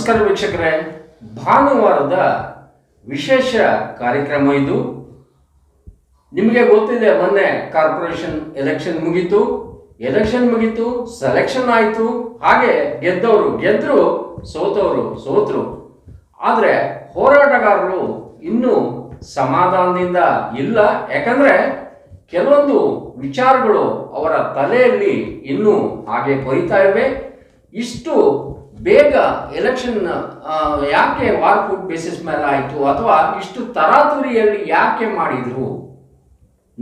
ನಮಸ್ಕಾರ ವೀಕ್ಷಕರೇ, ಭಾನುವಾರದ ವಿಶೇಷ ಕಾರ್ಯಕ್ರಮ ಇದು. ನಿಮಗೆ ಗೊತ್ತಿದೆ, ಮೊನ್ನೆ ಕಾರ್ಪೊರೇಷನ್ ಎಲೆಕ್ಷನ್ ಮುಗೀತು, ಸೆಲೆಕ್ಷನ್ ಆಯಿತು. ಹಾಗೆ ಗೆದ್ದವರು ಗೆದ್ರು, ಸೋತವರು ಸೋತರು. ಆದರೆ ಹೋರಾಟಗಾರರು ಇನ್ನೂ ಸಮಾಧಾನದಿಂದ ಇಲ್ಲ. ಯಾಕಂದ್ರೆ ಕೆಲವೊಂದು ವಿಚಾರಗಳು ಅವರ ತಲೆಯಲ್ಲಿ ಇನ್ನೂ ಹಾಗೆ ಕೊರಿತಾ ಇವೆ. ಇಷ್ಟು ಬೇಗ ಎಲೆಕ್ಷನ್ ಯಾಕೆ ವಾರ್ ಫುಡ್ ಬೇಸಿಸ್ ಮೇಲೆ ಆಯಿತು, ಅಥವಾ ಇಷ್ಟು ತರಾತುರಿಯಲ್ಲಿ ಯಾಕೆ ಮಾಡಿದ್ರು,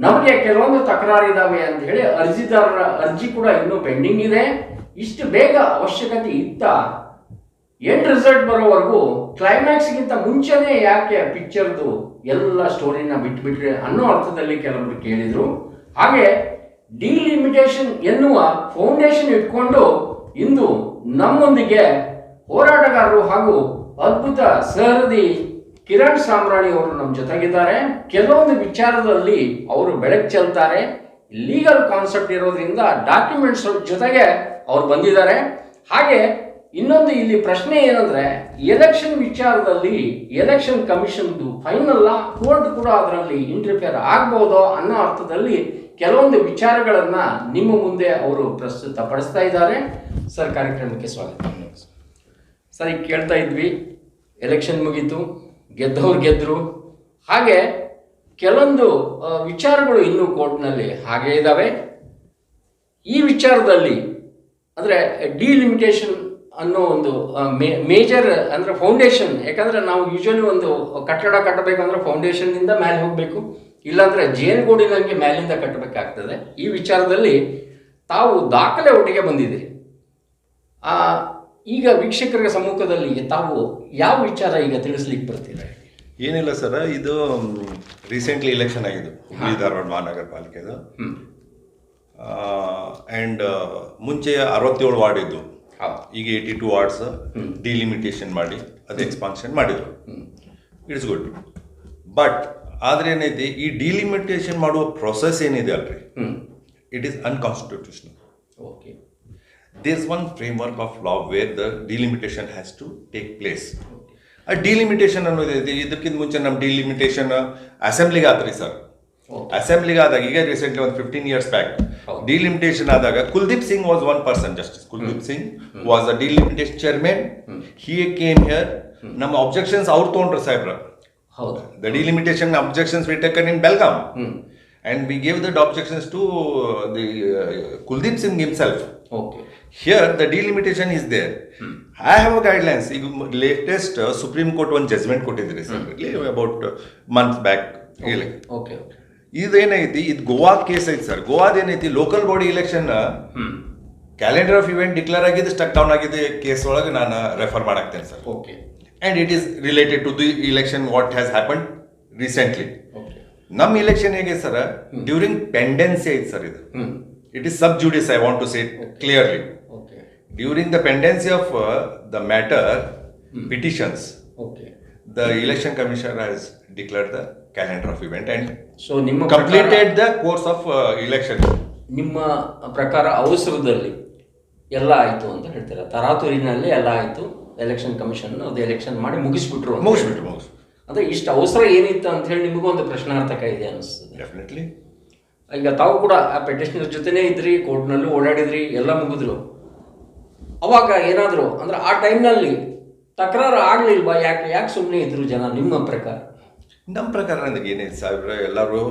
ನಮಗೆ ಕೆಲವೊಂದು ತಕರಾರಿದಾವೆ ಅಂತ ಹೇಳಿ ಅರ್ಜಿದಾರರ ಅರ್ಜಿ ಕೂಡ ಇನ್ನೂ ಪೆಂಡಿಂಗ್ ಇದೆ. ಇಷ್ಟು ಬೇಗ ಅವಶ್ಯಕತೆ ಇತ್ತ? ಎಂಡ್ ರಿಸಲ್ಟ್ ಬರೋವರೆಗೂ ಕ್ಲೈಮ್ಯಾಕ್ಸ್ಗಿಂತ ಮುಂಚೆನೇ ಯಾಕೆ ಪಿಕ್ಚರ್ದು ಎಲ್ಲ ಸ್ಟೋರಿನ ಬಿಟ್ಬಿಟ್ರೆ ಅನ್ನೋ ಅರ್ಥದಲ್ಲಿ ಕೆಲವರು ಕೇಳಿದ್ರು. ಹಾಗೆ ಡಿಲಿಮಿಟೇಷನ್ ಎನ್ನುವ ಫೌಂಡೇಶನ್ ಇಟ್ಕೊಂಡು ಇಂದು ನಮ್ಮೊಂದಿಗೆ ಹೋರಾಟಗಾರರು ಹಾಗೂ ಅದ್ಭುತ ಸಹೃದಿ ಕಿರಣ್ ಸಾಮ್ರಾಣಿ ಅವರು ನಮ್ಮ ಜೊತೆಗಿದ್ದಾರೆ. ಕೆಲವೊಂದು ವಿಚಾರದಲ್ಲಿ ಅವರು ಬೆಳಕು ಚೆಲ್ತಾರೆ. ಲೀಗಲ್ ಕಾನ್ಸೆಪ್ಟ್ ಇರೋದ್ರಿಂದ ಡಾಕ್ಯುಮೆಂಟ್ಸ್ ಜೊತೆಗೆ ಅವ್ರು ಬಂದಿದ್ದಾರೆ. ಹಾಗೆ ಇನ್ನೊಂದು ಇಲ್ಲಿ ಪ್ರಶ್ನೆ ಏನಂದ್ರೆ, ಎಲೆಕ್ಷನ್ ವಿಚಾರದಲ್ಲಿ ಎಲೆಕ್ಷನ್ ಕಮಿಷನ್ದು ಫೈನಲ್ ಕೋರ್ಟ್ ಕೂಡ ಅದರಲ್ಲಿ ಇಂಟರ್ಫಿಯರ್ ಆಗ್ಬಹುದೋ ಅನ್ನೋ ಅರ್ಥದಲ್ಲಿ ಕೆಲವೊಂದು ವಿಚಾರಗಳನ್ನ ನಿಮ್ಮ ಮುಂದೆ ಅವರು ಪ್ರಸ್ತುತಪಡಿಸ್ತಾ ಇದ್ದಾರೆ. ಸರ್, ಕಾರ್ಯಕ್ರಮಕ್ಕೆ ಸ್ವಾಗತ. ಸರ್, ಈಗ ಕೇಳ್ತಾ ಇದ್ವಿ, ಎಲೆಕ್ಷನ್ ಮುಗೀತು, ಗೆದ್ದವ್ರು ಗೆದ್ರು. ಹಾಗೆ ಕೆಲವೊಂದು ವಿಚಾರಗಳು ಇನ್ನೂ ಕೋರ್ಟ್ನಲ್ಲಿ ಹಾಗೆ ಇದ್ದಾವೆ. ಈ ವಿಚಾರದಲ್ಲಿ ಅಂದರೆ ಡಿಲಿಮಿಟೇಷನ್ ಅನ್ನೋ ಒಂದು ಮೇಜರ್ ಅಂದರೆ ಫೌಂಡೇಶನ್. ಯಾಕಂದರೆ ನಾವು ಯೂಶಲಿ ಒಂದು ಕಟ್ಟಡ ಕಟ್ಟಬೇಕಂದ್ರೆ ಫೌಂಡೇಶನ್ನಿಂದ ಮೇಲೆ ಹೋಗಬೇಕು, ಇಲ್ಲಾಂದರೆ ಜೇನುಗೂಡಿನಂಗೆ ಮೇಲಿಂದ ಕಟ್ಟಬೇಕಾಗ್ತದೆ. ಈ ವಿಚಾರದಲ್ಲಿ ತಾವು ದಾಖಲೆ ಒಟ್ಟಿಗೆ ಬಂದಿದ್ದೀರಿ. ಈಗ ವೀಕ್ಷಕರ ಸಮ್ಮುಖದಲ್ಲಿ ತಾವು ಯಾವ ವಿಚಾರ ಈಗ ತಿಳಿಸ್ಲಿಕ್ಕೆ ಬರ್ತೀರಾ? ಏನಿಲ್ಲ ಸರ್, ಇದು ರೀಸೆಂಟ್ಲಿ ಎಲೆಕ್ಷನ್ ಆಗಿದ್ದು ಹುಬ್ಬಳ್ಳಿ ಧಾರವಾಡ ಮಹಾನಗರ ಪಾಲಿಕೆದು. ಆ್ಯಂಡ್ ಮುಂಚೆ 67 ವಾರ್ಡ್ ಇದ್ದು, ಈಗ 82 ವಾರ್ಡ್ಸ್ ಡಿಲಿಮಿಟೇಷನ್ ಮಾಡಿ ಅದು ಎಕ್ಸ್ಪಾನ್ಷನ್ ಮಾಡಿದರು. It's good. ಬಟ್ ಆದರೆ ಏನೈತಿ, ಈ ಡಿಲಿಮಿಟೇಷನ್ ಮಾಡುವ ಪ್ರೊಸೆಸ್ ಏನಿದೆ ಅಲ್ರಿ, it is unconstitutional. Okay. There is one framework of law where the delimitation has to take place. ಆ ಡಿಲಿಮಿಟೇಷನ್ ಅನ್ನೋದೈತಿ, ಇದಕ್ಕಿಂತ ಮುಂಚೆ ನಮ್ಮ ಡಿಲಿಮಿಟೇಷನ್ ಅಸೆಂಬ್ಲಿಗೆ ಆತ್ರಿ ಸರ್. ಅಸೆಂಬ್ಲಿಗೆ ಆದಾಗ, ಈಗ ರೀಸೆಂಟ್ಲಿ ಒಂದು 15 years ಬ್ಯಾಕ್ ಡಿಲಿಮಿಟೇಷನ್ ಆದಾಗ Kuldeep Singh was one person, justice Kuldeep Singh was a delimitation chairman. He came here. ನಮ್ಮ ಅಬ್ಜೆಕ್ಷನ್ಸ್ ಅವ್ರು ತೊಗೊಂಡ್ರು ಸಾಹೇಬ್ರ. The delimitation objections were taken in Belgaum, and we gave the objections to the Kuldeep Singh himself. Okay. Here the delimitation is there. I have a guidelines. Latest Supreme Court one judgment ಕೊಟ್ಟಿದ್ರಿ sir, about months back. Okay. ಇದೇನೈತಿ, ಇದು Goa case ಐತಿ sir. ಗೋವಾದೇನೈತಿ, local body election calendar of event declare ಆಗಿದೆ, stuck down ಆಗಿದೆ case ಒಳಗೆ ನಾನು refer ಮಾಡಾಕ್ತೇನೆ sir. Okay. And it is related to the election what has happened recently. Okay. Nam election hege sir, during pendency is sir idu. It is sub judice, I want to say it clearly. Okay. During the pendency of the matter petitions, okay, the election commissioner has declared the calendar of event and so nimma completed the course of election. ನಿಮ್ಮ ಪ್ರಕಾರ ಅವಸರದಲ್ಲಿ ಎಲ್ಲ ಆಯಿತು ಅಂತ ಹೇಳ್ತೀರಾ? ತರಾತುರಿನಲ್ಲಿ ಎಲ್ಲ ಆಯಿತು, election commission ಅದು ಎಲೆಕ್ಷನ್ ಮಾಡಿ ಮುಗಿಸ್ಬಿಟ್ರು. ಅಂದರೆ ಇಷ್ಟು ಅವಸರ ಏನಿತ್ತು ಅಂತ ಹೇಳಿ ನಿಮಗೊಂದು ಪ್ರಶ್ನಾರ್ಥಕ ಇದೆ ಅನಿಸ್ತದೆ. ಡೆಫಿನೆಟ್ಲಿ. ಈಗ ತಾವು ಕೂಡ ಆ ಪೆಟಿಷನರ್ ಜೊತೆನೇ ಇದ್ರಿ, ಕೋರ್ಟ್ನಲ್ಲೂ ಓಡಾಡಿದ್ರಿ, ಎಲ್ಲ ಮುಗಿದ್ರು. ಅವಾಗ ಏನಾದರೂ ಅಂದರೆ ಆ ಟೈಮ್ನಲ್ಲಿ ತಕರಾರು ಆಗಲಿಲ್ವಾ? ಯಾಕೆ ಸುಮ್ಮನೆ ಇದ್ರು ಜನ ನಿಮ್ಮ ಪ್ರಕಾರ? ನಮ್ಮ ಪ್ರಕಾರ ನನಗೆ ಏನಿದೆ ಸಾಹೇಬ್ರೆ, ಎಲ್ಲರೂ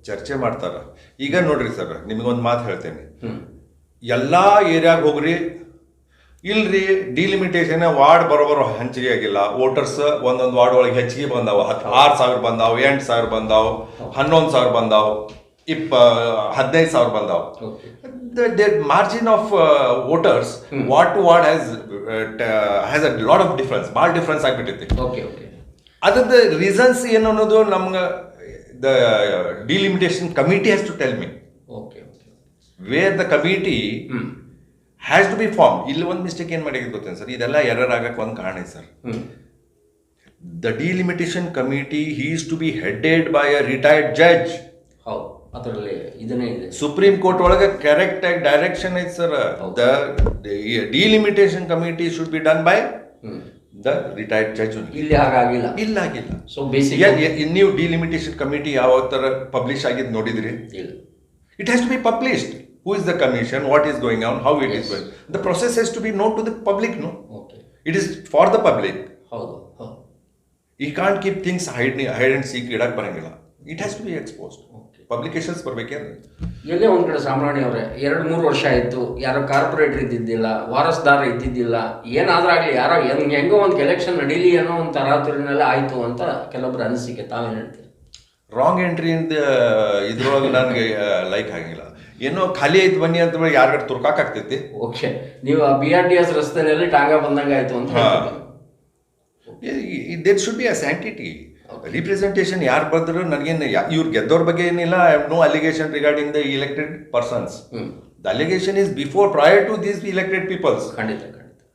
ಚರ್ಚೆ ಮಾಡ್ತಾರೆ. ಈಗ ನೋಡ್ರಿ ಸರ್, ನಿಮಗೊಂದು ಮಾತು ಹೇಳ್ತೇನೆ. ಎಲ್ಲ ಏರಿಯಾಗ ಹೋಗ್ರಿ, ಇಲ್ರಿ ಡಿಲಿಮಿಟೇಷನ್ ವಾರ್ಡ್ ಬರೋಬರೋ ಹಂಚಿಕೆ ಆಗಿಲ್ಲ. ವೋಟರ್ಸ್ ಒಂದೊಂದು ವಾರ್ಡ್ ಒಳಗೆ ಹೆಚ್ಚಿಗೆ ಬಂದಾವ. 6,000 ಬಂದಾವ, 8,000 ಬಂದಾವ, 11,000 ಬಂದಾವ, 15,000 ಬಂದಾವ. The margin of voters ward to ward has a lot of difference. ಭಾಳ ಡಿಫ್ರೆನ್ಸ್ ಆಗ್ಬಿಟ್ಟೈತಿ. ಅದ್ರದ್ದು ರೀಸನ್ಸ್ ಏನು ಅನ್ನೋದು ನಮ್ಗೆ the delimitation committee has to tell me. Where the committee has to be form. ಇಲ್ಲಿ ಒಂದು ಮಿಸ್ಟೇಕ್ ಏನು ಮಾಡಿದ್ದು ಗೊತ್ತೇನು ಸರ್, ಇದೆಲ್ಲ ಎರರ್ ಆಗಕ್ಕೆ ಒಂದು ಕಾರಣ ಇದೆ sir. The delimitation committee he is to be headed by a retired judge. ಹೌದು, ಅದರಲ್ಲಿ ಇದನ್ನೇ ಇದೆ. ಸುಪ್ರೀಂ ಕೋರ್ಟ್ ಒಳಗೆ ಕರೆಕ್ಟ್ ಆಗಿ ಡೈರೆಕ್ಷನ್ ಐತೆ sir. The delimitation committee should be done by the retired judge ಇಲ್ಲಿ ಹಾಗಾಗಿಲ್ಲ. ಆಗಿಲ್ಲ. ಸೊ ಬೇಸಿಕ್ ನೀವು ಡಿಲಿಮಿಟೇಷನ್ ಕಮಿಟಿ ಯಾವ ಥರ ಪಬ್ಲಿಷ್ ಆಗಿದ್ದು ನೋಡಿದ್ರಿ? ಇಲ್ಲ. It has to be published. Who is the commission? What is going on? How it is going? The process has to be known to the public, no? Okay. It is for the public. ಹೌದು. You can't keep things hide and seek ಇಡಕ್ಕೆ ಬರಂಗಿಲ್ಲ. It has to be exposed. Publications ಬರ್ಬೇಕೇನು? ಎಲ್ಲೇ ಒಂದ್ ಕಡೆ ಸಾಮ್ರಾಣಿ ಅವರೇ 2-3 ವರ್ಷ ಆಯ್ತು, ಯಾರೋ ಕಾರ್ಪೊರೇಟರ್ ಇದ್ದಿದ್ದಿಲ್ಲ, ವಾರಸ್ದಾರ ಇದ್ದಿದ್ದಿಲ್ಲ, ಏನಾದ್ರಾಗ್ಲಿ ಯಾರೋ ಹೆಂಗೋ ಒಂದು ಎಲೆಕ್ಷನ್ ನಡೀಲಿ ಅನ್ನೋ ಒಂದು ತರಾತುರಿನೆಲ್ಲ ಆಯ್ತು ಅಂತ ಕೆಲವೊಬ್ರು ಅನಿಸಿಕೆ. ತಾವೇನು ಹೇಳ್ತೀರಿ? ರಾಂಗ್ ಎಂಟ್ರಿ ಅಂತ ಇದ್ರೊಳಗೆ ನನಗೆ ಲೈಕ್ ಆಗಿಲ್ಲ. ಏನೋ ಖಾಲಿ ಆಯ್ತು ಬನ್ನಿ ಅಂತ ಯಾರ್ಗಾರ ತುರ್ಕಾಕಾಗ್ತೈತಿ. ಓಕೆ, ನೀವು BRTS ರಸ್ತೆಯಲ್ಲಿ ಟಾಂಗ ಬಂದಂಗೆ ಆಯ್ತು ಅಂತ there should be a sanctity. Representation ಯಾರು ಬಂದ್ರು ನನಗೇನು ಇವ್ರು ಗೆದ್ದವ್ರ ಬಗ್ಗೆ ಏನಿಲ್ಲ. I have no allegation regarding the elected persons. The allegation is prior to these elected peoples. ಖಂಡಿತ.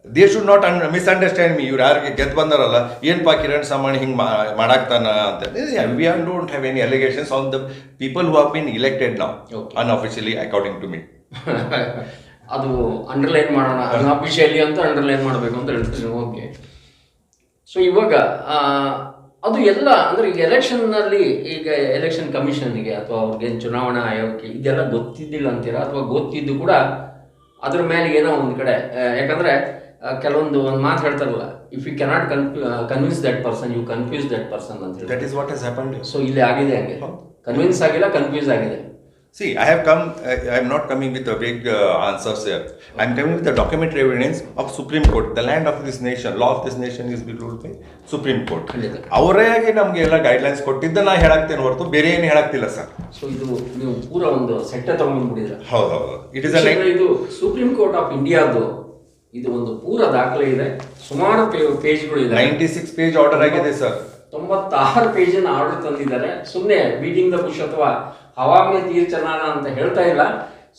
They should not misunderstand me. ಇವ್ರು ಯಾರಿಗೆ ಗೆದ್ದು ಬಂದಾರಲ್ಲ, ಏನಪ್ಪಾ ಕಿರಣ್ ಸಾಮಾಣಿ ಹಿಂಗೆ ಮಾಡಾಕ್ತಾನ ಅಂತ. We don't have any allegations on the people who have been elected now unofficially according to me. ಅದು underline ಮಾಡೋಣ, ಅನ್ಅಫಿಷಿಯಲಿ ಅಂತ ಅಂಡರ್ಲೈನ್ ಮಾಡಬೇಕು ಅಂತ ಹೇಳ್ತೀನಿ. ಓಕೆ. ಸೊ ಇವಾಗ ಅದು ಎಲ್ಲ ಅಂದರೆ ಈಗ ಎಲೆಕ್ಷನ್ನಲ್ಲಿ ಈಗ ಎಲೆಕ್ಷನ್ ಕಮಿಷನ್ಗೆ ಅಥವಾ ಅವ್ರಿಗೆ ಚುನಾವಣಾ ಆಯೋಗಕ್ಕೆ ಇದೆಲ್ಲ ಗೊತ್ತಿದ್ದಿಲ್ಲ ಅಂತೀರಾ, ಅಥವಾ ಗೊತ್ತಿದ್ದು ಕೂಡ ಅದ್ರ ಮೇಲೆ ಏನೋ ಒಂದು ಕಡೆ, ಯಾಕಂದರೆ ಕೆಲವೊಂದು ಮಾತು ಹೇಳ್ತಾರಲ್ಲ, if you cannot convince that person you confuse that person ಅಂತ ಹೇಳಿ. That is what has happened. So ಇಲ್ಲಿ ಆಗಿದೆ ಹಂಗೆ, ಕನ್ವಿನ್ಸ್ ಆಗಿಲ್ಲ, ಕನ್ಫ್ಯೂಸ್ ಆಗಿದೆ. See, I am not coming with a vague answers here. I am coming with the documentary evidence of Supreme Court. The land of this nation, law of this nation is ruled by Supreme Court. ಅವರೇ ನಮಗೆ ಎಲ್ಲ guidelines ಕೊಟ್ಟಿದ್ದ ನಾ ಹೇಳಾಕ್ತೇನೆ ಹೊರತು ಬೇರೆ ಏನು ಹೇಳಾಕ್ತಿಲ್ಲ sir. So ಇದು ನೀವು ಪೂರ ಒಂದು ಸೆಟ್ಟೆ ತಗೊಂಡ್ಬಿಟ್ಟಿದ್ರೆ. ಹೌದು. ಇಟ್ ಇಸ್ ಇದು ಸುಪ್ರೀಂ ಕೋರ್ಟ್ ಆಫ್ ಇಂಡಿಯಾದು ಇದು ಒಂದು ಪೂರ ದಾಖಲೆ ಇದೆ. ಸುಮಾರು ಪೇಜ್ಗಳು ಇದೆ. 96 ಪೇಜ್ ಆರ್ಡರ್ ಆಗಿದೆ ಸರ್. 96 ಪೇಜಿನ ಆರ್ಡರ್ ತಂದಿದ್ದಾರೆ. ಸುಮ್ಮನೆ ಬೀಟಿಂಗ್ ದ ಬುಷ್ ಅಥವಾ ಹವಾಮೆ ತೀರ್ ಚನಾನ ಅಂತ ಹೇಳ್ತಾ ಇಲ್ಲ,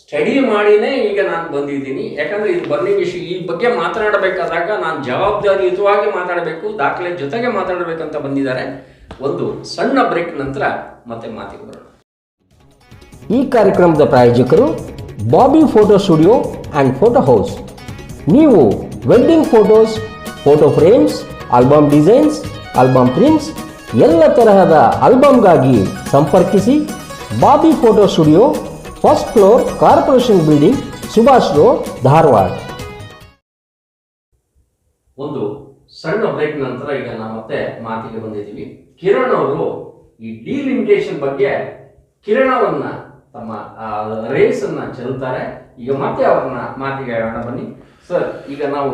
ಸ್ಟಡಿ ಮಾಡಿನೇ ಈಗ ನಾನು ಬಂದಿದ್ದೀನಿ. ಯಾಕಂದ್ರೆ ಇದು ಬನ್ನಿ ವಿಷಯ, ಈ ಬಗ್ಗೆ ಮಾತನಾಡಬೇಕಾದಾಗ ನಾನು ಜವಾಬ್ದಾರಿಯುತವಾಗಿ ಮಾತಾಡಬೇಕು, ದಾಖಲೆ ಜೊತೆಗೆ ಮಾತಾಡಬೇಕಂತ ಬಂದಿದ್ದಾರೆ. ಒಂದು ಸಣ್ಣ ಬ್ರೇಕ್ ನಂತರ ಮತ್ತೆ ಮಾತಿಗೆ ಬರೋಣ. ಈ ಕಾರ್ಯಕ್ರಮದ ಪ್ರಾಯೋಜಕರು Bobby photo studio and photo house. ನೀವು wedding photos, photo frames, album designs, album prints, ಎಲ್ಲ ತರಹದ ಆಲ್ಬಮ್ಗಾಗಿ ಸಂಪರ್ಕಿಸಿ. Bobby photo studio, first floor, corporation building, Subhash road, Dharwad. ಒಂದು ಸಣ್ಣ ಬ್ರೇಕ್ ನಂತರ ಈಗ ನಾವು ಮತ್ತೆ ಮಾತಿಗೆ ಬಂದಿದ್ದೀವಿ. ಕಿರಣ್ ಅವರು ಈ ಡಿಲಿಮಿಟೇಷನ್ ಬಗ್ಗೆ ಕಿರಣವನ್ನ ತಮ್ಮ ರೇಸ್ ಅನ್ನ ಚೆಲ್ತಾರೆ. ಈಗ ಮತ್ತೆ ಅವ್ರನ್ನ ಮಾತಿಗೆ ಹೇಳೋಣ ಬನ್ನಿ ಸರ್. ಈಗ ನಾವು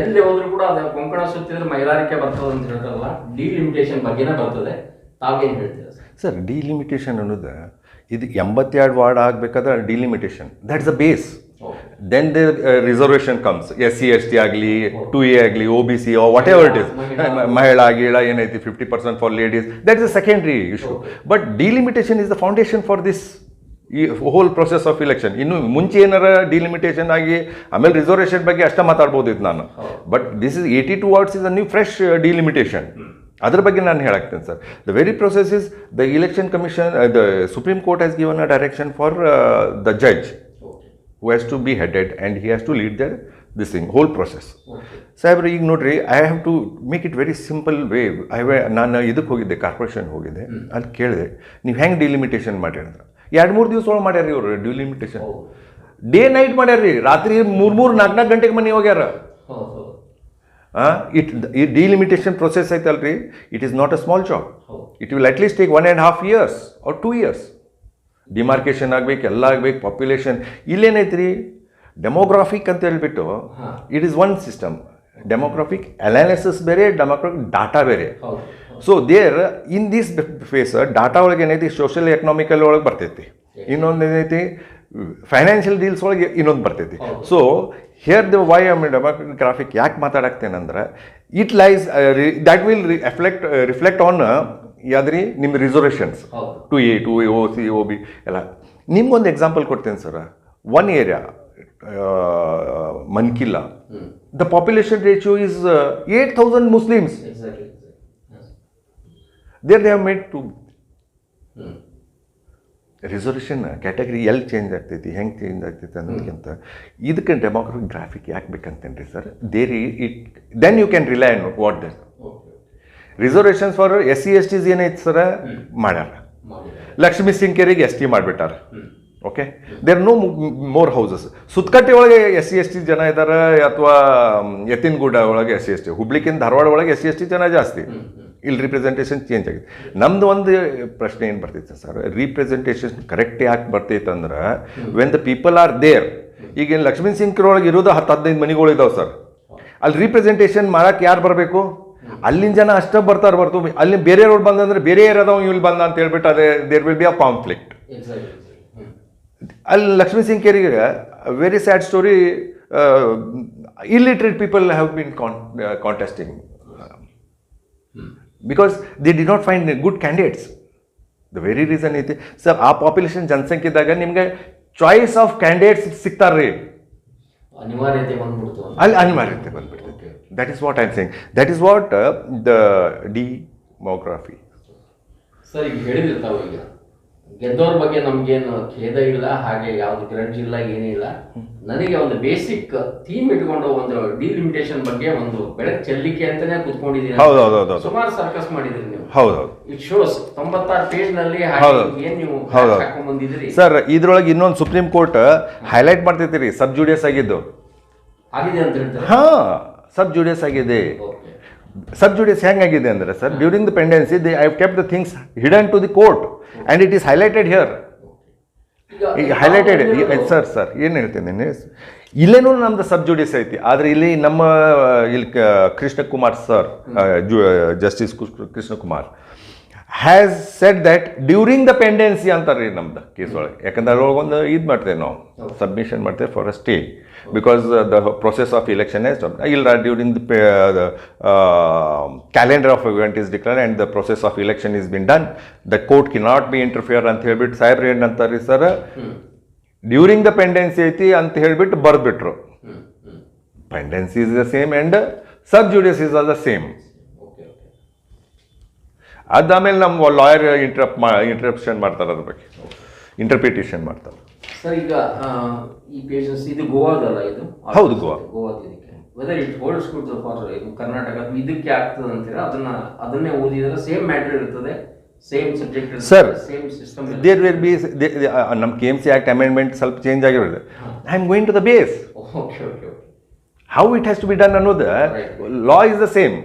ಎಲ್ಲಿ ಹೋದ್ರು ಕೂಡ ಅದ ಕೊಂಕಣ ಸುತ್ತಿದ್ರೆ ಮೈಲಾರಿಕೆ ಬರ್ತದೆ ಅಂತ ಹೇಳ್ತಾರಲ್ಲ, ಡಿಲಿಮಿಟೇಷನ್ ಬಗ್ಗೆನೇ ಬರ್ತದೆ. ತಾವೇನು ಹೇಳ್ತೀರಾ ಸರ್? ಡಿಲಿಮಿಟೇಷನ್ ಅನ್ನೋದು ಇದು 82 ವಾರ್ಡ್ ಆಗಬೇಕಾದ್ರೆ delimitation, that's the base. Then the reservation comes. SC ST ಆಗಲಿ, 2A ಆಗಲಿ, OBC whatever it is, ಮಹಿಳಾ ಗೀಳ ಏನೈತಿ 50% for ladies, that is a secondary issue. But delimitation is the foundation for this ಈ whole process of election. ಇನ್ನು ಮುಂಚೆ ಏನಾರ delimitation ಆಗಿ ಆಮೇಲೆ ರಿಸರ್ವೇಷನ್ ಬಗ್ಗೆ ಅಷ್ಟೇ ಮಾತಾಡ್ಬೋದಿತ್ತು ನಾನು. But this is 82 wards is a new fresh delimitation. ಅದ್ರ ಬಗ್ಗೆ ನಾನು ಹೇಳಾಕ್ತೇನೆ sir. The very process is the Election Commission, the Supreme Court has given a direction for the judge who has to be headed and he has to lead this thing, whole process. ಸಾಹೇಬ್ರೆ ಈಗ ನೋಡ್ರಿ, I have to make it very simple way. ನಾನು ಇದಕ್ಕೆ ಹೋಗಿದ್ದೆ, corporation ಹೋಗಿದ್ದೆ, ಅಲ್ಲಿ ಕೇಳಿದೆ ನೀವು ಹೆಂಗೆ ಡಿಲಿಮಿಟೇಷನ್ ಮಾಡಿದ್ರೆ 2-3 ದಿವಸ ಒಳಗೆ ಮಾಡ್ಯಾರ ಇವರು ಡಿಲಿಮಿಟೇಷನ್. ಡೇ ನೈಟ್ ಮಾಡ್ಯಾರ್ರಿ, ರಾತ್ರಿ 3-4 ಗಂಟೆಗೆ ಮನೆ ಹೋಗ್ಯಾರ. ಈ ಡಿಲಿಮಿಟೇಷನ್ ಪ್ರೊಸೆಸ್ ಐತಲ್ರಿ, it is not a small job. It will at least take 1.5 years or 2 years. Demarcation ಆಗ್ಬೇಕು, ಎಲ್ಲ ಆಗ್ಬೇಕು, ಪಾಪ್ಯುಲೇಷನ್. ಇಲ್ಲೇನೈತ್ರಿ, ಡೆಮೋಗ್ರಾಫಿಕ್ ಅಂತ ಹೇಳ್ಬಿಟ್ಟು it is one system. Demographic analysis ಬೇರೆ, ಡೆಮೋಗ್ರಾಫಿಕ್ ಡಾಟಾ ಬೇರೆ. So there in this phase data ಒಳಗೆ ಏನೈತಿ, ಸೋಷಿಯಲ್ ಎಕನಾಮಿಕಲ್ ಒಳಗೆ ಬರ್ತೈತಿ, ಇನ್ನೊಂದು ಏನೈತಿ ಫೈನಾನ್ಷಿಯಲ್ ಡೀಲ್ಸ್ ಒಳಗೆ ಇನ್ನೊಂದು ಬರ್ತೈತಿ. So here the why I demographic ಯಾಕೆ ಮಾತಾಡಕ್ತೇನೆಂದ್ರೆ, it lies that will reflect on ಯಾವ್ದ್ರಿ ನಿಮ್ಮ ರಿಸರ್ವೇಷನ್ಸ್ 2A, OC, OB ಎಲ್ಲ. ನಿಮ್ಗೊಂದು ಎಕ್ಸಾಂಪಲ್ ಕೊಡ್ತೇನೆ ಸರ್. ಒನ್ ಏರಿಯಾ ಮನ್ಕಿಲ್ಲ, the population ratio is 8,000 Muslims. There they have made 2. Reservation category ಎಲ್ಲಿ change ಆಗ್ತೈತಿ, ಹೆಂಗೆ ಚೇಂಜ್ ಆಗ್ತೈತಿ ಅನ್ನೋದಕ್ಕಿಂತ ಇದಕ್ಕೆ ಡೆಮೋಗ್ರಫಿಕ್ ಯಾಕೆ ಬೇಕಂತೇನ್ರಿ sir, then you can rely on what then. Reservations for SC/STs ಏನೈತೆ ಸರ ಮಾಡ್ಯಾರ, ಲಕ್ಷ್ಮೀ ಸಿಂಕೇರಿಗೆ ST ಮಾಡಿಬಿಟ್ಟಾರ. Okay, there no more houses. ಸುತ್ತಕಟ್ಟೆ ಒಳಗೆ SC/ST ಜನ ಇದ್ದಾರೆ, ಅಥವಾ ಎತ್ತಿನಗೂಡ ಒಳಗೆ SC/ST, ಹುಬ್ಳಿಕಿಂದ ಧಾರವಾಡ ಒಳಗೆ SC/ST ಜನ ಜಾಸ್ತಿ. ಇಲ್ಲಿ ರಿಪ್ರೆಸೆಂಟೇಷನ್ ಚೇಂಜ್ ಆಗಿದೆ. ನಮ್ದು ಒಂದು ಪ್ರಶ್ನೆ ಏನು ಬರ್ತೈತೆ ಸರ್, ರಿಪ್ರೆಸೆಂಟೇಷನ್ ಕರೆಕ್ಟ್ ಯಾಕೆ ಬರ್ತೈತೆ ಅಂದ್ರೆ when the people are there. ಈಗ ಲಕ್ಷ್ಮೀ ಸಿಂಕರೊಳಗೆ ಇರೋದು 10-15 ಮನೆಗಳು ಇದಾವೆ ಸರ್. ಅಲ್ಲಿ ರಿಪ್ರೆಸೆಂಟೇಷನ್ ಮಾಡಕ್ಕೆ ಯಾರು ಬರಬೇಕು? ಅಲ್ಲಿನ ಜನ ಅಷ್ಟೇ ಬರ್ತಾರೆ ಬರ್ತು. ಅಲ್ಲಿ ಬೇರೆಯವ್ರು ಬಂದಂದ್ರೆ ಬೇರೆ ಯಾರದವ ಇಲ್ಲಿ ಬಂದ ಅಂತ ಹೇಳ್ಬಿಟ್ಟು ಅದೇ there will be a conflict. ಅಲ್ಲಿ ಲಕ್ಷ್ಮೀ ಸಿಂಕೇರಿಗೆ very sad story, illiterate people have been contesting because they did not find good candidates. The very reason is, sir, ಆ ಪಾಪ್ಯುಲೇಷನ್ ಜನಸಂಖ್ಯೆದಾಗ ನಿಮಗೆ ಚಾಯ್ಸ್ ಆಫ್ ಕ್ಯಾಂಡಿಡೇಟ್ಸ್ ಸಿಗ್ತಾರ್ರಿ, ಅನಿವಾರ್ಯತೆ ಬಂದ್ಬಿಡ್ತು, ಅಲ್ಲಿ ಅನಿವಾರ್ಯತೆ ಬಂದ್ಬಿಡ್ತೈತೆ. That is what I am saying, that is what the demography. Sir ಈಗ ಹೇಳಿದಿರ್ತಾವೆ, ಈಗ ಗೆದ್ದವ್ರ ಬಗ್ಗೆ ನಮ್ಗೇನು ಖೇದ ಇಲ್ಲ, ಹಾಗೆ ಯಾವ್ದು ಗ್ರಡ್ಜ್ ಇಲ್ಲ, ಏನಿಲ್ಲ. ನನಗೆ ಒಂದು ಬೇಸಿಕ್ ಥೀಮ್ ಇಟ್ಕೊಂಡು ಒಂದು ಡಿಲಿಮಿಟೇಷನ್ ಬಗ್ಗೆ ಒಂದು ಬೆಳಕು ಚೆಲ್ಲಿಕೆ ಅಂತಾನೆ ಕುತ್ಕೊಂಡಿದ್ದೀನಿ. ಹೌದೌದು, ಸುಮಾರು ಸರ್ಕಸ್ ಮಾಡಿದ್ರಿ ನೀವು. ಹೌದೌದು, ಇಟ್ ಶೋಸ್ 96 ಪೇಜ್ ನಲ್ಲಿ ಏನ್ ನೀವು ಹಾಕೊಂಡ್ ಬಂದಿದ್ರಿ ಸರ್. ಇದ್ರೊಳಗೆ ಇನ್ನೊಂದು ಸುಪ್ರೀಂ ಕೋರ್ಟ್ ಹೈಲೈಟ್ ಮಾಡ್ತೈತಿ ರೀ, ಸಬ್ ಜುಡಿಯಸ್ ಆಗಿದ್ದು ಆಗಿದೆ ಅಂತ ಹೇಳ್ತಾರೆ. ಹಾ, ಸಬ್ ಜುಡಿಯಸ್ ಆಗಿದೆ. ಸಬ್ ಜುಡಿಯಸ್ ಹೆಂಗಾಗಿದೆ ಅಂದರೆ sir, during the pendency they I kept the things hidden to the court and it is highlighted here. ಈಗ ಹೈಲೈಟೆಡ್ ಸರ್ ಏನು ಹೇಳ್ತೇನೆ, ಇಲ್ಲೇನೂ ನಮ್ದು ಸಬ್ ಜುಡಿಯಸ್ ಐತಿ, ಆದರೆ ಇಲ್ಲಿ ನಮ್ಮ ಇಲ್ಲಿ Krishnakumar sir, justice Krishnakumar has said that during the pendency ಅಂತಾರೆ ರೀ ನಮ್ದು ಕೇಸ್ ಒಳಗೆ. ಯಾಕಂದ್ರೆ ಅದ್ರೊಳಗೆ ಒಂದು ಇದು ಮಾಡ್ತೇವೆ ನಾವು, ಸಬ್ಮಿಷನ್ ಮಾಡ್ತೇವೆ for a stay, because the process of election is during the calendar of event is declared and the process of election is been done, the court cannot be interfere ಅಂತ ಹೇಳ್ಬಿಟ್ಟು ಸಾಹೇಬ್ರು ಏನಂತಾರೆ ಸರ್, ಡ್ಯೂರಿಂಗ್ ದ ಪೆಂಡೆನ್ಸಿ ಐತಿ ಅಂತ ಹೇಳ್ಬಿಟ್ಟು ಬರ್ದ್ಬಿಟ್ರು. Pendency is the same and sub judice is all the same. ಅದಾದ್ಮೇಲೆ ನಮ್ಮ ಲಾಯರ್ ಇಂಟರಪ್ಷನ್ ಮಾಡ್ತಾರೆ, ಅದ್ರ ಬಗ್ಗೆ ಇಂಟರ್ಪ್ರಿಟೇಷನ್ ಮಾಡ್ತಾರೆ. ಸರ್ ಈಗ ಈ ಪೇಜಸ್ ಇದು ಗೋವಾದಲ್ಲ, ಇದು ಹೌದು ಗೋವಾದ ಇದಕ್ಕೆ whether it holds good for Karnataka ಇದಕ್ಕೆ ಆಗ್ತದೆ ಅಂತೀರಾ? ಅದನ್ನೇ ಓದಿದ್ರೆ ಸೇಮ್ ಮ್ಯಾಟರ್ ಇರ್ತದೆ, ಸೇಮ್ ಸಬ್ಜೆಕ್ಟ್ ಇರ್ತದೆ, sir. Same system. There will be ನಮ್ಮ KMC ಆಕ್ಟ್ ಅಮೆಂಡ್ಮೆಂಟ್ ಸ್ವಲ್ಪ ಚೇಂಜ್ ಆಗಿರೋದು. I am going to the base, okay okay, how it has to be done ಅನ್ನೋದು law is the same.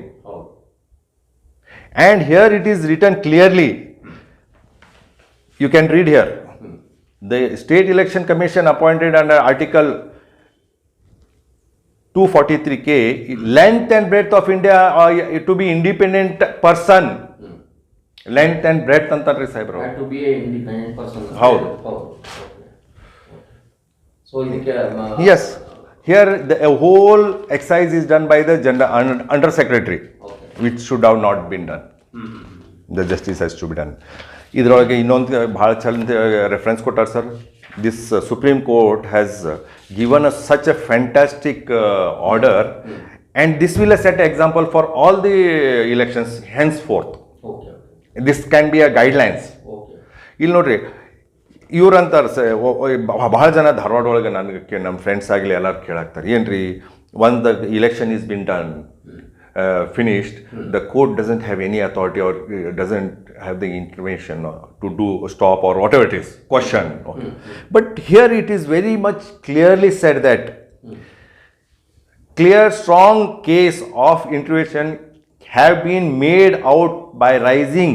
And here it is written clearly, you can read here, the State Election Commission appointed under Article 243K, length and breadth of India to be independent person. Length and breadth antarri saibru, to be a independent person. ಹೌದು. So ಇದಕ್ಕೆ yes, here the whole exercise is done by the under secretary, which should have not been done. The justice has to be done. ಇದರೊಳಗೆ ಇನ್ನೊಂದು ಭಾಳ ಚಂದ reference ಕೊಟ್ಟಾರೆ sir. This Supreme Court has given a such a fantastic order and this will a set example for all the elections henceforth. This can be a guidelines. ಇಲ್ಲಿ ನೋಡ್ರಿ, ಇವ್ರು ಅಂತಾರೆ ಭಾಳ ಜನ ಧಾರವಾಡ ಒಳಗೆ ನನಗೆ ನಮ್ಮ ಫ್ರೆಂಡ್ಸ್ ಆಗಲಿ ಎಲ್ಲರೂ ಕೇಳಾಕ್ತಾರೆ, ಏನು ರೀ one the election is been done finished, the court doesn't have any authority or doesn't have the intervention to do stop or whatever it is question. But here it is very much clearly said that clear strong case of intervention have been made out by raising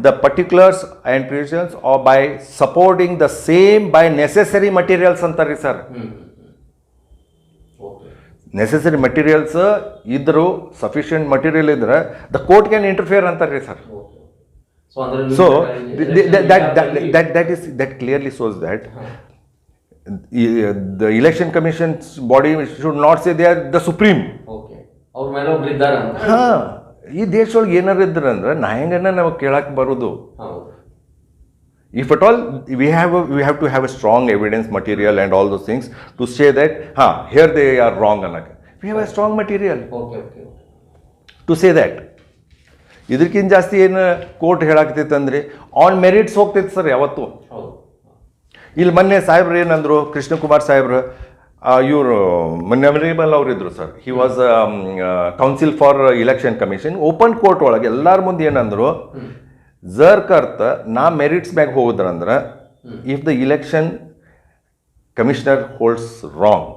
the particulars and provisions or by supporting the same by necessary materials antari sir. Necessary materials ಇದ್ದರು, sufficient material ಇದ್ರೆ the court can interfere ಅಂತಾರೆ sir. So that clearly shows that the election commissions body should not say they are the supreme. ಹಾಂ, ಈ ದೇಶದೊಳಗೆ ಏನಾರು ಇದ್ರೆ ಅಂದ್ರೆ ನಾ ಹೆಂಗನ್ನ ನಾವು ಕೇಳಕ್ಕೆ ಬರೋದು. If at all we have to have a strong evidence material and all those things to say that here they are wrong annaka. We have a strong material to say that. ಇದಕ್ಕಿಂತ ಜಾಸ್ತಿ ಏನು court ಹೇಳಾಕ್ತೈತೆ ಅಂದರೆ on merits ಹೋಗ್ತೈತೆ sir ಯಾವತ್ತು. ಇಲ್ಲಿ ಮೊನ್ನೆ ಸಾಹೇಬ್ರು ಏನಂದ್ರು, ಕೃಷ್ಣಕುಮಾರ್ ಸಾಹೇಬ್ರು, ಇವರು ಮೆಮರೇಬಲ್ ಅವ್ರು ಇದ್ರು sir. He was counsel for Election Commission. Open court ಒಳಗೆ ಎಲ್ಲರ ಮುಂದೆ ಏನಂದ್ರು, ಜರ್ ಕರ್ತ ನಾ ಮೆರಿಟ್ಸ್ ಮ್ಯಾಗ ಹೋಗುದ್ರಂದ್ರೆ if the election commissioner holds wrong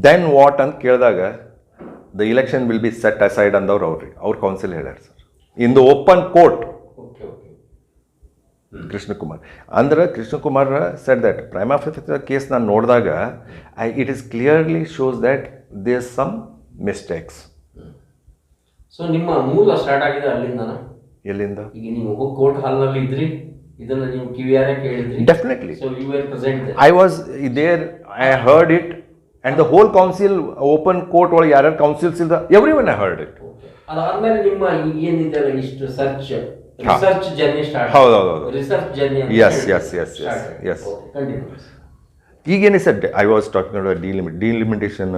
then what ಅಂತ ಕೇಳಿದಾಗ the election will be set aside ಅಂದವ್ರು ಅವ್ರ ಕೌನ್ಸಿಲ್ ಹೇಳ್ಯಾರ sir, in the open court. Krishnakumar ಅಂದ್ರೆ Krishnakumar said that prima facie case ನಾನು ನೋಡಿದಾಗ it is clearly shows that there some mistakes. So ನಿಮ್ಮ ಮೂಲ ಸ್ಟಾರ್ಟ್ ಆಗಿದೆ ಅಲ್ಲಿಂದ? ಎಲ್ಲಿಂದ? ಈಗ ನೀವು ಕೋರ್ಟ್ ಹಾಲ್ನಲ್ಲಿ ಇದ್ರಿ, ಇದನ್ನ ನೀವು ಕಿವಿಯಾರೆ ಕೇಳಿದ್ರಿ? Definitely. So you were present there? I was there, I heard it, and the whole council open court ಒಳಗೆ ಯಾರ್ಯಾರು ಕೌನ್ಸಿಲ್ಸ್ ಇಲ್ಲ, every one I heard it. ಅದಾದ್ಮೇಲೆ ನಿಮ್ಮ ಏನಿದೆಲ್ಲ ಇಷ್ಟು ರಿಸರ್ಚ್ ಜರ್ನಿ ಸ್ಟಾರ್ಟ್? ಹೌದೌದು, ರಿಸರ್ಚ್ ಜರ್ನಿ. ಎಸ್. ಈಗೇನೆ sir, I was talking about delimitation.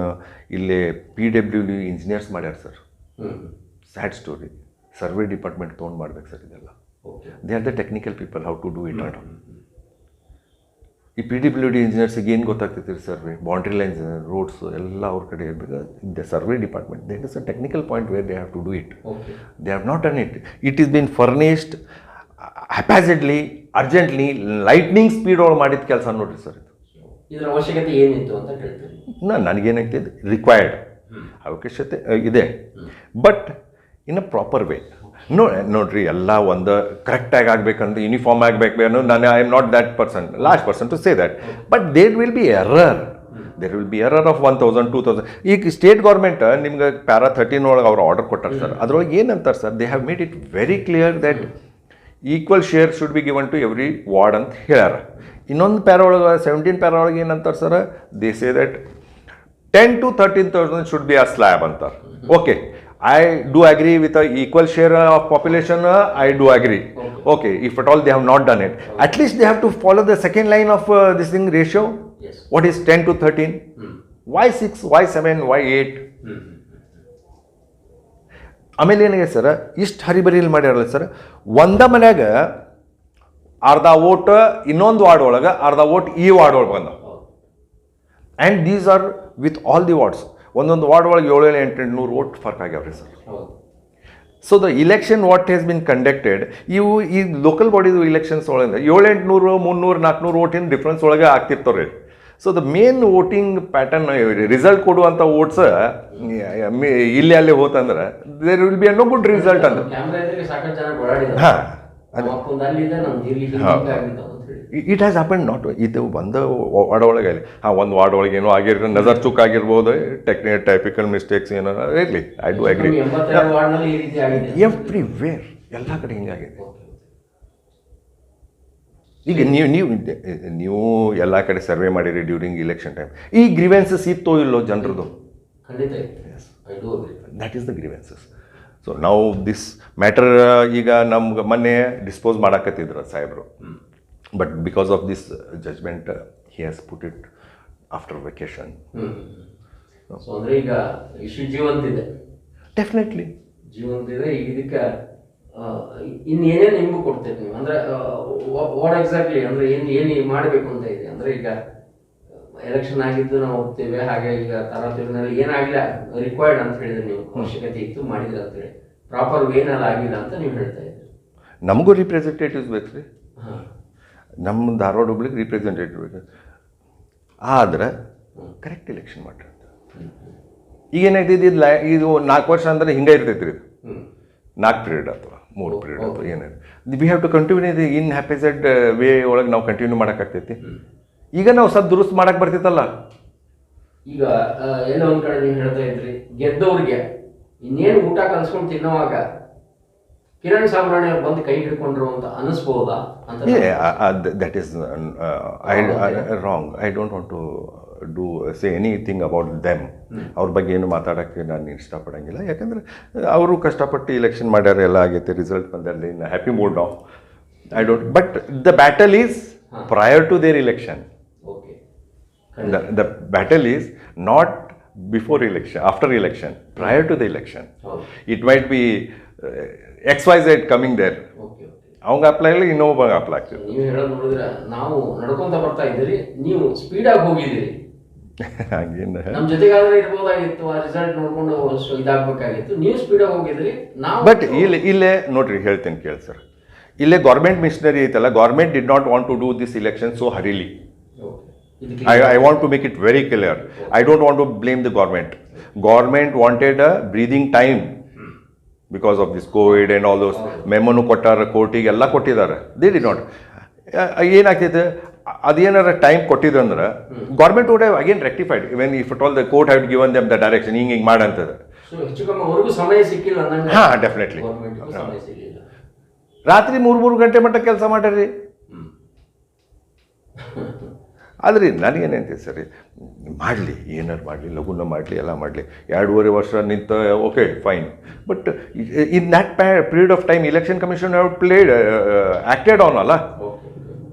ಇಲ್ಲಿ PWD ಇಂಜಿನಿಯರ್ಸ್ ಮಾಡ್ಯಾರ sir. Sad story. Survey department ತೊಗೊಂಡು ಮಾಡ್ಬೇಕು ಸರ್ ಇದೆಲ್ಲ. They are the technical people, how to do it at. ಈ PWD ಇಂಜಿನಿಯರ್ಸಿಗೆ ಏನು ಗೊತ್ತಾಗ್ತೈತಿ ಸರ್ವೆ, ಬೌಂಡ್ರಿ ಲೈನ್ಸ್, ರೋಡ್ಸ್ ಎಲ್ಲ ಅವ್ರ ಕಡೆ ಇರಬೇಕು. The survey department, that is a technical point where they have to do it. They have not done it. It is been furnished haphazardly, urgently, lightning speed ಒಳಗೆ ಮಾಡಿದ ಕೆಲಸ ನೋಡ್ರಿ sir. ಇದರ ಅವಶ್ಯಕತೆ ಏನಿತ್ತು ಅಂತ ಹೇಳ್ತೀರಿ? ನನಗೇನಾಗ್ತದೆ, ರಿಕ್ವೈರ್ಡ್ ಅವಶ್ಯಕತೆ ಇದೆ, but in a proper way. ನೋಡ್ರಿ, ಎಲ್ಲ ಒಂದು ಕರೆಕ್ಟಾಗಿ ಆಗಬೇಕಂದ್ರೆ ಯೂನಿಫಾರ್ಮ್ ಆಗಬೇಕು ಅನ್ನೋ, ನಾನು I am not that last person to say that, but there will be error. There will be error of 1000, 2000. ಈಗ ಸ್ಟೇಟ್ ಗೌರ್ಮೆಂಟ್ ನಿಮ್ಗೆ ಪ್ಯಾರಾ 13 ಒಳಗೆ ಅವ್ರು ಆರ್ಡರ್ ಕೊಟ್ಟಾರೆ ಸರ್. ಅದ್ರೊಳಗೆ ಏನಂತಾರೆ sir, they have made it very clear that equal share should be given to every ward ಅಂತ ಹೇಳ್ಯಾರ. ಇನ್ನೊಂದು para ಒಳಗೆ 17 ಪ್ಯಾರಾ ಒಳಗೆ ಏನಂತಾರೆ sir, they say that 10 to 13,000 should be a slab ಅಂತಾರೆ. Okay, I do agree with the equal share of population. I do agree. Okay, if at all they have not done it, at least they have to follow the second line of this thing ratio. Yes. What is 10 to 13? Why 6? Why 7? Why 8? ಆಮೇಲೆ ಏನಿದೆ sir, ಇಷ್ಟು ಹರಿಬರಿಯಲ್ಲಿ ಮಾಡ್ಯಾರಲ್ಲ sir, ಒಂದ ಮನ್ಯಾಗ ಅರ್ಧ vote ಇನ್ನೊಂದು ward ಒಳಗೆ, ಅರ್ಧ vote ಈ ವಾರ್ಡ್ ಒಳಗೆ ಬಂದ. And these are with all the wards. ಒಂದೊಂದು ವಾರ್ಡ್ ಒಳಗೆ 700-800 ವೋಟ್ ಫರ್ಕ್ ಆಗ್ಯಾವ್ರಿ sir. So the election what has been conducted, ಇವು ಈ ಲೋಕಲ್ ಬಾಡಿದು ಇಲೆಕ್ಷನ್ಸ್ ಒಳಗೆ 700-800, 300-400 ವೋಟಿನ ಡಿಫ್ರೆನ್ಸ್ ಒಳಗೆ ಆಗ್ತಿರ್ತಾವ್ರಿ. So the main voting pattern, result ಕೊಡುವಂಥ ವೋಟ್ಸ್ ಇಲ್ಲಿ ಅಲ್ಲಿ ಹೋತಂದ್ರೆ there will be no good result ಅಂತ. ಹಾಂ, ಇಟ್ ಹ್ಯಾಸ್ ಹ್ಯಾಪನ್ ನಾಟ್. ಇದು ಒಂದು ವಾರ್ಡ್ ಒಳಗೆ ಆಗಲಿ, ಒಂದು ವಾರ್ಡ್ ಒಳಗೆ ಏನೋ ಆಗಿರೋ ನಜರ್ ಚುಕ್ ಆಗಿರ್ಬೋದು, ಟೈಪಿಕಲ್ ಮಿಸ್ಟೇಕ್ಸ್ ಏನಾರ ಇರಲಿ. I do agri. ಎವ್ರಿವೇರ್ ಎಲ್ಲ ಕಡೆ ಹಿಂಗಾಗಿದೆ. ಈಗ ನೀವು ಎಲ್ಲ ಕಡೆ ಸರ್ವೆ ಮಾಡಿರಿ ಡ್ಯೂರಿಂಗ್ ಇಲೆಕ್ಷನ್ ಟೈಮ್. ಈ ಗ್ರೀವೆನ್ಸಸ್ ಇತ್ತೋ ಇಲ್ಲೋ ಜನರದು? That is the grievances. So ನಾವು ದಿಸ್ ಮ್ಯಾಟರ್ ಈಗ ನಮ್ಗೆ ಮೊನ್ನೆ ಡಿಸ್ಪೋಸ್ ಮಾಡಾಕತ್ತಿದ್ರು ಸಾಹೇಬರು, but because of this judgement he has put it after vacation. ಅಂದರೆ ಈಗ ಇಶ್ಯೂ ಜೀವಂತಿದೆ, ಡೆಫಿನೆಟ್ಲಿ ಜೀವಂತಿದೆ. ಈಗ ಇದಕ್ಕೆ ಇನ್ನೇನೇನು ನಿಮಗೂ ಕೊಡ್ತೇವೆ ನೀವು, ಅಂದರೆ ವಾಟ್ ಎಕ್ಸಾಕ್ಟ್ಲಿ, ಅಂದರೆ ಏನು ಮಾಡಬೇಕು ಅಂತ ಇದೆ? ಅಂದರೆ ಈಗ ಎಲೆಕ್ಷನ್ ಆಗಿದ್ದು ನಾವು ಹೋಗ್ತೇವೆ, ಹಾಗೆ ಈಗ ತರಾತುರಿನಲ್ಲಿ ಏನಾಗಲಿಲ್ಲ ರಿಕ್ವೈರ್ಡ್ ಅಂತ ಹೇಳಿದ್ರೆ ನೀವು, ಅವಶ್ಯಕತೆ ಇತ್ತು ಮಾಡಿದ್ರೆ ಅಂತ ಹೇಳಿ, ಪ್ರಾಪರ್ ವೇನಲ್ಲಿ ಆಗಿಲ್ಲ ಅಂತ ನೀವು ಹೇಳ್ತಾ ಇದ್ದೀರಿ. ನಮಗೂ ರಿಪ್ರೆಸೆಂಟೇಟಿವ್ಸ್ ಬೇಕು ರೀ, ನಮ್ಮ ಧಾರವಾಡ ಹುಬ್ಳಿಗೆ ರಿಪ್ರೆಸೆಂಟೇಟಿವ್ ಬೇಕು. ಆದ್ರೆ ಕರೆಕ್ಟ್ ಎಲೆಕ್ಷನ್ ಮಾಡ್ರಿ. ಈಗೇನಾಗ್ತೈತಿ, ಇದು 4 ವರ್ಷ ಅಂದ್ರೆ ಹಿಂಗೆ ಇರ್ತೈತಿ ರೀ. ಇದು 4 ಪೀರಿಯಡ್ ಅಥವಾ 3 ಪೀರಿಯಡ್ ಅಥವಾ ಏನಾದ್ರು ವಿ ಹ್ಯಾವ್ ಟು ಕಂಟಿನ್ಯೂ ಇದು ಇನ್ ಹ್ಯಾಪಿಸೆಡ್ ವೇ ಒಳಗೆ ನಾವು ಕಂಟಿನ್ಯೂ ಮಾಡೋಕ್ಕಾಗ್ತೈತಿ. ಈಗ ನಾವು ಸ್ವಲ್ಪ ದುರುಸ್ತು ಮಾಡಕ್ಕೆ ಬರ್ತಿತ್ತಲ್ಲ. ಈಗ ಎಲ್ಲ ಒಂದ್ ಕಡೆ ನೀವು ಹೇಳ್ತಾ ಇದ್ರಿ, ಗೆದ್ದವ್ರಿಗೆ ಇನ್ನೇನು ಊಟ ಕಲ್ಸ್ಕೊಂಡು ತಿನ್ನೋವಾಗ ಕಿರಣ್ ಸಾಮ್ರಾಣಿ ಅವ್ರು ಬಂದು ಕೈ ಹಿಡ್ಕೊಂಡ್ರು ಅಂತ ಅನಿಸ್ಬೋದಾ ಅಂತ? That is wrong. I don't want to do say anything about them. ಅವ್ರ ಬಗ್ಗೆ ಏನು ಮಾತಾಡೋಕ್ಕೆ ನಾನು ಇಷ್ಟಪಡೋಂಗಿಲ್ಲ. ಯಾಕಂದರೆ ಅವರು ಕಷ್ಟಪಟ್ಟು ಇಲೆಕ್ಷನ್ ಮಾಡ್ಯಾರ, ಎಲ್ಲ ಆಗೈತೆ, ರಿಸಲ್ಟ್ ಬಂದಲ್ಲಿ in happy mood of. I don't, but the battle is prior to their election. Okay. The battle is not before election, after election, prior to the election. It might be XYZ coming there. Okay. ಅವಂಗ apply ಇಲ್ಲ, ಇನ್ನೊಬ್ಬ apply ಆಗ್ತದೆ. ನೀವು ಹೇಳೋದು ನೋಡಿದ್ರೆ ನಾವು ನಡ್ಕೊಂತ ಬರ್ತಾ ಇದ್ದೀರಿ, ನೀವು ಸ್ಪೀಡಾಗಿ ಹೋಗಿದ್ದೀರಿ. ಹಾಗೇನು ನಮ್ಮ ಜೊತೆಗಾದ್ರೆ ಇರ್ಬೋದಾಗಿತ್ತು, ಆ ರಿಸಲ್ಟ್ ನೋಡ್ಕೊಂಡು ಇದಾಗಬೇಕಾಗಿತ್ತು. ನೀವು ಸ್ಪೀಡಾಗಿ ಹೋಗಿದ್ರಿ. ನಾವು ಬಟ್ ಇಲ್ಲೇ ನೋಡ್ರಿ ಹೇಳ್ತೇನೆ ಕೇಳಿ ಸರ್, ಇಲ್ಲೇ ಗೌರ್ಮೆಂಟ್ ಮಿಷನರಿ ಐತಲ್ಲ, government did not want to do this election so ಹರಿಲಿ. I want to make it very clear. I don't want to blame the government. Government wanted a breathing time because of this COVID and all those. ಮೆಮೊನು ಕೊಟ್ಟಾರ, ಕೋರ್ಟಿಗೆ ಎಲ್ಲ ಕೊಟ್ಟಿದ್ದಾರೆ. They did not. ಏನಾಗ್ತೈತೆ, ಅದೇನಾರ time ಕೊಟ್ಟಿದ್ರೆ government would have again rectified when if at all the court have given them the direction ಹಿಂಗೆ ಮಾಡಂತದ. ಸಮಯ ಸಿಕ್ಕಿಲ್ಲ. ಹಾಂ, ಡೆಫಿನೆಟ್ಲಿ. ರಾತ್ರಿ 3 ಗಂಟೆ ಮಟ್ಟ ಕೆಲಸ ಮಾಡ್ರಿ. ಆದರೆ ನನಗೇನಂತೆ ಸರಿ, ಮಾಡಲಿ, ಏನಾರು ಮಾಡಲಿ, ಲಘುನ ಮಾಡಲಿ, ಎಲ್ಲ ಮಾಡಲಿ. 2.5 ವರ್ಷ ನಿಂತ, okay fine. But in that period of time election commission have played acted on ಅಲ್ಲ.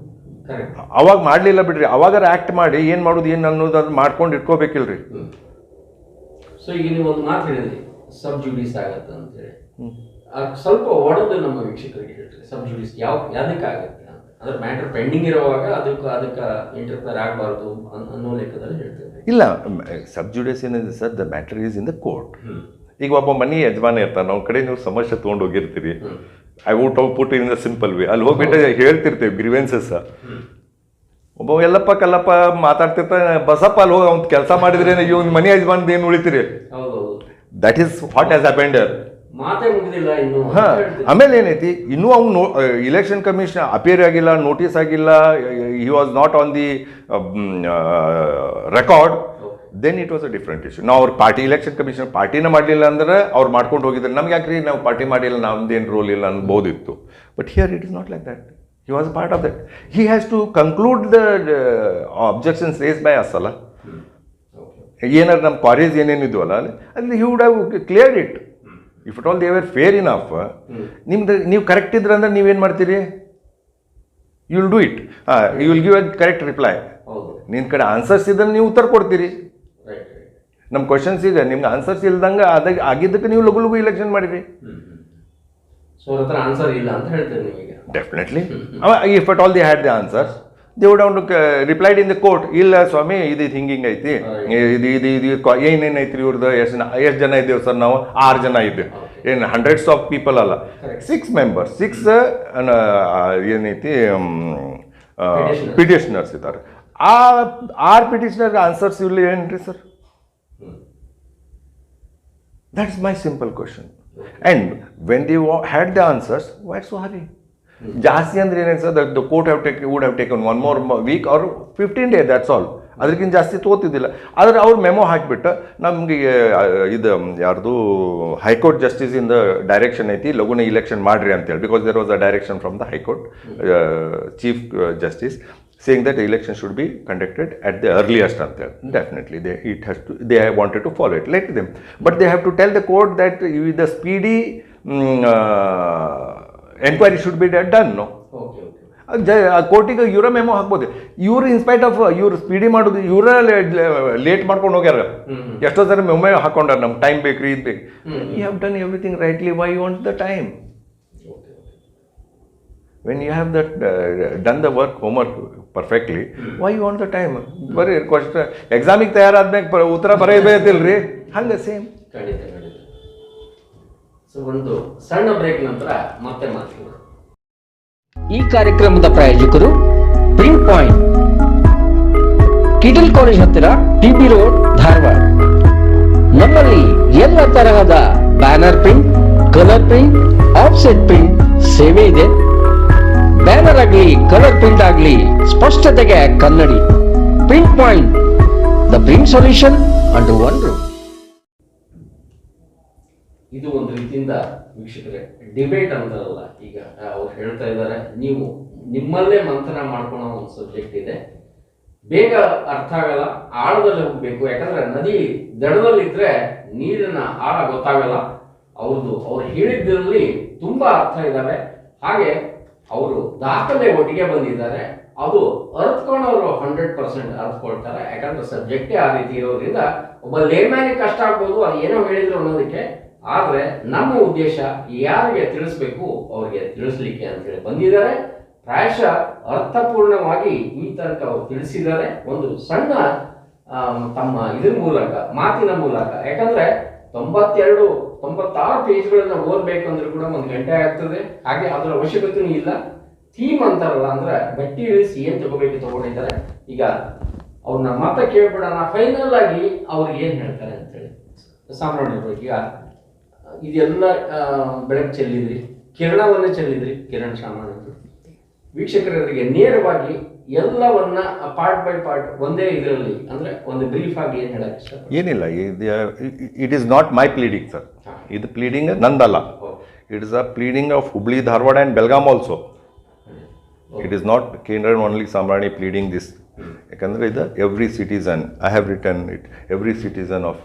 ಅವಾಗ ಮಾಡಲಿಲ್ಲ ಬಿಡ್ರಿ, ಅವಾಗಾರ ಆ್ಯಕ್ಟ್ ಮಾಡಿ ಏನು ಮಾಡೋದು ಏನು ಅನ್ನೋದು ಅದು ಮಾಡ್ಕೊಂಡು ಇಟ್ಕೋಬೇಕಿಲ್ರಿ. ಸೊ ಈಗ ನೀವು ಒಂದು ಮಾತು ಹೇಳಿದ್ರಿ, ಸಬ್ ಜುಡಿಸ್ ಆಗತ್ತೆ ಅಂತೇಳಿ. ಸ್ವಲ್ಪ ಒಡೆದು ನಮ್ಮ ವೀಕ್ಷಕರಿಗೆ ಹೇಳ್ರಿ, ಸಬ್ ಜುಡಿಸ್ ಯಾವ್ದಕ್ಕೆ ಆಗುತ್ತೆ? ಅದ್ರ ಮ್ಯಾಟರ್ ಪೆಂಡಿಂಗ್ ಇರುವಾಗ ಅದಕ್ಕೆ ಇಂಟರ್ಫಿಯರ್ ಆಗಬಾರ್ದು ಅನ್ನೋ ಲೆಕ್ಕದಲ್ಲಿ ಹೇಳ್ತೇವೆ. ಇಲ್ಲ, ಸಬ್ ಜುಡಿಸ್ ಏನಿದೆ sir, the matter is in the court. ಈಗ ಒಬ್ಬ ಮನೆ ಯಜಮಾನ ಇರ್ತಾನೆ, ಅವ್ನ ಕಡೆ ನೀವು ಸಮಸ್ಯೆ ತೊಗೊಂಡು ಹೋಗಿರ್ತೀರಿ. I would put in the simple way. ಅಲ್ಲಿ ಹೋಗ್ಬಿಟ್ಟು ಹೇಳ್ತಿರ್ತೇವೆ ಗ್ರೀವೆನ್ಸಸ್. ಒಬ್ಬ ಎಲ್ಲಪ್ಪ ಕಲ್ಲಪ್ಪ ಮಾತಾಡ್ತಿರ್ತಾನೆ, ಬಸಪ್ಪ ಅಲ್ಲಿ ಹೋಗಿ ಅವ್ನು ಕೆಲಸ ಮಾಡಿದ್ರೆ ಇವ್ನ ಮನೆ ಯಜಮಾನದ ಏನು ಉಳಿತೀರಿ? That is what has happened. ಮಾತೇ ಮುಗಿದಿಲ್ಲ ಇನ್ನು. ಆಮೇಲೆ ಏನೈತಿ, ಇನ್ನೂ ಅವ್ನು ಇಲೆಕ್ಷನ್ ಕಮಿಷನ್ ಅಪಿಯರ್ ಆಗಿಲ್ಲ, ನೋಟಿಸ್ ಆಗಿಲ್ಲ, he was not on the record. Then it was a different issue. ನಾವು ಅವ್ರ ಪಾರ್ಟಿ ಇಲೆಕ್ಷನ್ ಕಮಿಷನ್ ಪಾರ್ಟಿನ ಮಾಡಲಿಲ್ಲ ಅಂದ್ರೆ ಅವ್ರು ಮಾಡ್ಕೊಂಡು ಹೋಗಿದ್ರೆ ನಮ್ಗೆ ಯಾಕ್ರಿ ನಾವು ಪಾರ್ಟಿ ಮಾಡಿಲ್ಲ, ನಮ್ದೇನು ರೋಲ್ ಇಲ್ಲ ಅನ್ಬೋದಿತ್ತು. But here it is not like that. He was a part of that. He has to conclude the objections raise by us ಅಲ್ಲ. ಏನಾರು ನಮ್ಮ ಕ್ವಾರೀಸ್ ಏನೇನಿದ್ವಲ್ಲ ಅಲ್ಲಿ he would have cleared it. If it all they were fair enough, ನಿಮ್ದು ನೀವು correct ಇದ್ರೆ ಅಂದ್ರೆ ನೀವೇನು ಮಾಡ್ತೀರಿ? You will do it. You will give a correct reply. ನಿನ್ನ ಕಡೆ ಆನ್ಸರ್ಸ್ ಇದ್ರೆ ನೀವು ಉತ್ತರ ಕೊಡ್ತೀರಿ. ನಮ್ಮ ಕ್ವಶನ್ಸ್ ಈಗ ನಿಮ್ಗೆ ಆನ್ಸರ್ಸ್ ಇಲ್ದಂಗೆ ಆಗಿದ್ದಕ್ಕೆ ನೀವು ಲಘು ಲಘು ಇಲೆಕ್ಷನ್ ಮಾಡಿರಿ. ಆನ್ಸರ್ ಇಲ್ಲ ಅಂತ ಹೇಳ್ತೀರಿ ನೀವು ಈಗ? Definitely. If at all they had the answers, they would have replied in the court. ಇಲ್ಲ ಸ್ವಾಮಿ, ಇದು ಹಿಂಗಿಂಗ್ ಐತಿ, ಇದು ಏನೇನೈತ್ರಿ ಇವ್ರದ್ದು, ಎಷ್ಟು ಜನ ಇದ್ದೇವೆ ಸರ್ ನಾವು? 6 ಜನ ಇದ್ದೇವೆ. ಏನು ಹಂಡ್ರೆಡ್ಸ್ ಆಫ್ ಪೀಪಲ್ ಅಲ್ಲ, 6 ಮೆಂಬರ್ಸ್, 6 ಏನೈತಿ ಪಿಟಿಷನರ್ಸ್ ಇದ್ದಾರೆ. ಆ 6 ಪಿಟಿಷನರ್ಗೆ ಆನ್ಸರ್ಸ್ ಇಲ್ಲಿ ಏನ್ರಿ sir? That is my simple question. And when they had the answers, why so hurry? ಜಾಸ್ತಿ ಅಂದ್ರೆ ಏನೇನು sir, the court would have taken 1 more week or 15 days, that's all. ಅದಕ್ಕಿಂತ ಜಾಸ್ತಿ ತೋತಿದ್ದಿಲ್ಲ. ಆದರೆ ಅವ್ರು ಮೆಮೊ ಹಾಕಿಬಿಟ್ಟು ನಮಗೆ ಇದು ಯಾರ್ದು ಹೈಕೋರ್ಟ್ ಜಸ್ಟಿಸ್ ಇಂದ ಡೈರೆಕ್ಷನ್ ಐತಿ, ಲಘುನ ಇಲೆಕ್ಷನ್ ಮಾಡ್ರಿ ಅಂತೇಳಿ. Because there was a direction from the high court chief justice saying that the election should be conducted at the earliest anther. Definitely they wanted to follow it. Let them, but they have to tell the court that the speedy enquiry should be done. No, ಕೋರ್ಟಿಗೆ ಇವರ memo ಹಾಕ್ಬೋದು. ಇವ್ರು in spite of ಇವ್ರು speedy ಮಾಡೋದು, ಇವರ late ಮಾಡ್ಕೊಂಡು ಹೋಗ್ಯಾರ. ಎಷ್ಟೋ ಸಲ ಮೆಮೊ ಹಾಕೊಂಡಾರ, ನಮ್ಗೆ ಟೈಮ್ ಬೇಕ್ರಿ, ಇದು ಬೇಕು. You have done everything rightly, why you want the time? When you have that done the homework perfectly, why you want the time? ಬರೀ ಕ್ವಶನ್ ಎಕ್ಸಾಮಿಗೆ ತಯಾರಾದ್ಮೇಲೆ ಉತ್ತರ ಬರೆಯಬೇಕಿಲ್ರಿ, ಹಂಗೆ ಸೇಮ್. ಸೊ ಒಂದು ಸಣ್ಣ ಬ್ರೇಕ್ ನಂತರ ಮತ್ತೆ ಮಾತಾಡೋಣ. ಈ ಕಾರ್ಯಕ್ರಮದ ಪ್ರಾಯೋಜಕರು ಪ್ರಿಂಟ್ ಪಾಯಿಂಟ್, ಕಿಟಲ್ ಕಾಲೇಜ್ ಹತ್ತಿರ, ಟಿಬಿ ರೋಡ್, ಧಾರವಾಡ. ನಮ್ಮಲ್ಲಿ ಎಲ್ಲ ತರಹದ banner print, colour print, offset print ಸೇವೆ ಇದೆ. ಬ್ಯಾನರ್ ಆಗಲಿ, ಕಲರ್ ಪ್ರಿಂಟ್ ಆಗಲಿ, ಸ್ಪಷ್ಟತೆಗೆ ಕನ್ನಡಿ. Print point, the print solution under one roof. ಇದು ಒಂದು ರೀತಿಯಿಂದ ವೀಕ್ಷಕರೇ ಡಿಬೇಟ್ ಅಂತಾರಲ್ಲ, ಈಗ ಅವ್ರು ಹೇಳ್ತಾ ಇದ್ದಾರೆ, ನೀವು ನಿಮ್ಮಲ್ಲೇ ಮಂಥನ ಮಾಡ್ಕೊಳ್ಳೋ ಒಂದು ಸಬ್ಜೆಕ್ಟ್ ಇದೆ, ಬೇಗ ಅರ್ಥ ಆಗಲ್ಲ, ಆಳದಲ್ಲಿ ಹೋಗ್ಬೇಕು. ಯಾಕಂದ್ರೆ ನದಿ ದಡದಲ್ಲಿದ್ರೆ ನೀರಿನ ಆಳ ಗೊತ್ತಾಗಲ್ಲ. ಅವ್ರು ಹೇಳಿದ್ರಲ್ಲಿ ತುಂಬಾ ಅರ್ಥ ಇದ್ದಾವೆ. ಹಾಗೆ ಅವರು ದಾಖಲೆ ಒಟ್ಟಿಗೆ ಬಂದಿದ್ದಾರೆ, ಅದು ಅರ್ಥಕೊಂಡವರು 100% ಅರ್ಥಕೊಳ್ತಾರೆ. ಯಾಕಂದ್ರೆ ಸಬ್ಜೆಕ್ಟೇ ಆ ರೀತಿ ಇರೋದ್ರಿಂದ ಒಬ್ಬ ಲೇಮ್ಯಾನಿಗೆ ಕಷ್ಟ ಆಗ್ಬೋದು, ಅದು ಏನೋ ಹೇಳಿದ್ರು ಅನ್ನೋದಕ್ಕೆ. ಆದರೆ ನಮ್ಮ ಉದ್ದೇಶ ಯಾರಿಗೆ ತಿಳಿಸ್ಬೇಕು ಅವ್ರಿಗೆ ತಿಳಿಸ್ಲಿಕ್ಕೆ ಅಂತೇಳಿ ಬಂದಿದ್ದಾರೆ. ಪ್ರಾಯಶಃ ಅರ್ಥಪೂರ್ಣವಾಗಿ ಈ ತನಕ ಅವರು ತಿಳಿಸಿದ್ದಾರೆ ಒಂದು ಸಣ್ಣ ತಮ್ಮ ಇದ್ರ ಮೂಲಕ, ಮಾತಿನ ಮೂಲಕ. ಯಾಕಂದ್ರೆ 96 ಪೇಜ್ಗಳನ್ನ ಓದ್ಬೇಕು ಅಂದ್ರೆ ಕೂಡ 1 ಗಂಟೆ ಆಗ್ತದೆ. ಹಾಗೆ ಅದರ ಅವಶ್ಯಕತೆಯೂ ಇಲ್ಲ. ಥೀಮ್ ಅಂತಾರಲ್ಲ, ಅಂದ್ರೆ ಬಟ್ಟಿ ಇಳಿಸಿ ಏನ್ ತಗೋಬೇಕು ತಗೊಂಡಿದ್ದಾರೆ. ಈಗ ಅವ್ರನ್ನ ಮತ್ತೆ ಕೇಳ್ಬಿಡೋಣ, ಫೈನಲ್ ಆಗಿ ಅವ್ರು ಏನ್ ಹೇಳ್ತಾರೆ ಅಂತೇಳಿ. ಸಾಮಾನ್ಯರು ಈಗ ಇದೆಲ್ಲ ಬೆಳಕು ಚೆಲ್ಲಿದ್ರಿ, ಕಿರಣವನ್ನ ಚೆಲ್ಲಿದ್ರಿ, ಕಿರಣ್ ಸಾಮಾನ್ಯರು ವೀಕ್ಷಕರಿಗೆ ನೇರವಾಗಿ ಎಲ್ಲವನ್ನ ಪಾರ್ಟ್ ಬೈ ಪಾರ್ಟ್ ಒಂದೇ ಇದರಲ್ಲಿ ಅಂದ್ರೆ ಒಂದು ಬ್ರೀಫ್ ಆಗಿ ಏನ್ ಹೇಳಕ್ ಇಷ್ಟ? ಏನಿಲ್ಲ, it is not my pleading sir. ಇದು ಪ್ಲೀಡಿಂಗ್ ನಂದಲ್ಲ. It is a pleading of Hubli, Dharwad and Belgaum also. It is not ಕೇಂದ್ರ ಓನ್ಲಿ ಸಾಮ್ರಾಣಿ ಪ್ಲೀಡಿಂಗ್ ದಿಸ್. ಯಾಕಂದರೆ ಇದು every citizen, I have return it, every citizen of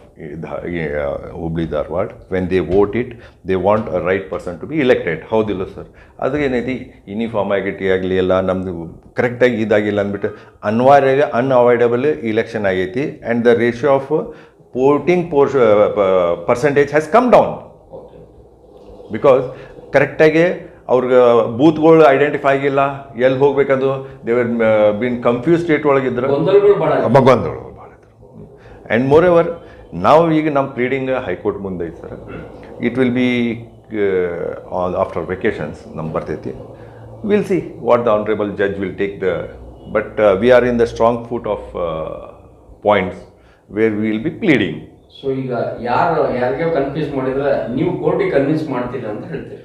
Hubli Dharwad, when they vote it, they want a right person to be elected. ಹೌದಿಲ್ಲ sir? ಅದು ಏನೈತಿ, uniform ಆಗಿಟಿ ಆಗಲಿ ಎಲ್ಲ ನಮ್ಮದು ಕರೆಕ್ಟಾಗಿ ಇದಾಗಿಲ್ಲ ಅಂದ್ಬಿಟ್ಟು ಅನ್ಅವಾಯ್ಡಬಲ್ ಇಲೆಕ್ಷನ್ ಆಗೈತಿ. And the ratio of voting percentage has come down because ಕರೆಕ್ಟಾಗಿ ಅವ್ರಿಗೆ ಬೂತ್ಗಳು ಐಡೆಂಟಿಫೈ ಆಗಿಲ್ಲ, ಎಲ್ಲಿ ಹೋಗ್ಬೇಕಂದು ದೇವರ್ ಬಿನ್ ಕನ್ಫ್ಯೂಸ್ ಸ್ಟೇಟ್ ಒಳಗಿದ್ರು, ಗೊಂದಲಗಳು ಭಾಳ ಇದ್ರು. ಆ್ಯಂಡ್ ಮೋರ್ ಎವರ್ ನಾವು ಈಗ ನಮ್ಮ ಪ್ಲೀಡಿಂಗ್ ಹೈಕೋರ್ಟ್ ಮುಂದೆ ಐತೆ sir. It will be after vacations ನಮ್ಗೆ ಬರ್ತೈತಿ. Will see what the honourable judge will take the, but we are in the strong foot of points where we will be pleading. So ಈಗ ಯಾರಿಗೆ confuse ಮಾಡಿದ್ರೆ ನೀವು ಕೋರ್ಟಿಗೆ convince ಮಾಡ್ತೀರಾ ಅಂತ ಹೇಳ್ತೀರಿ?